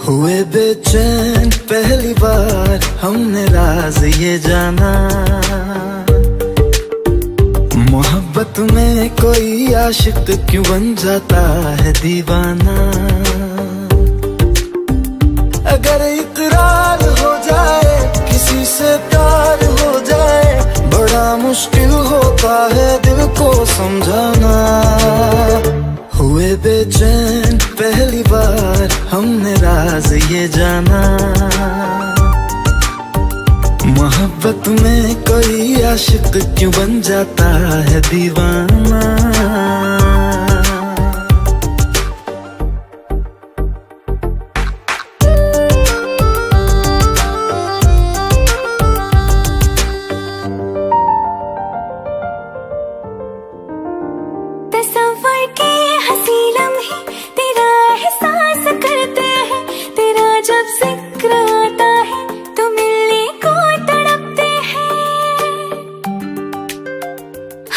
हुए बेचैन पहली बार हमने राज ये जाना, मोहब्बत में कोई आशिक क्यों बन जाता है दीवाना। अगर इकरार हो जाए किसी से प्यार हो जाए, बड़ा मुश्किल होता है दिल को समझाना। हुए बेचैन पहली बार हमने राज ये जाना, मोहब्बत में कोई आशिक क्यों बन जाता है दीवाना। तस्वर के हंसी लम्हे तेरा एहसास करते हैं, तेरा जब जिक्र आता है तो मिलने को तड़पते हैं।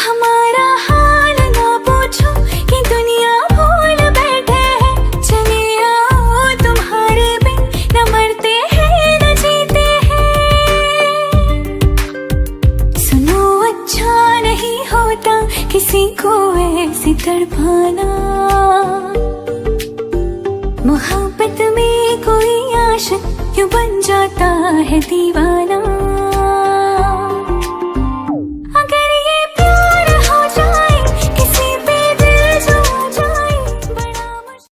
हमारा हाल ना पूछो कि दुनिया भूल बैठे हैं, चले आओ तुम्हारे बिन न मरते हैं न जीते हैं। सुनो अच्छा नहीं होता किसी को ऐसे तड़पाना, मोहब्बत में कोई आशिक क्यों बन जाता है दीवाना।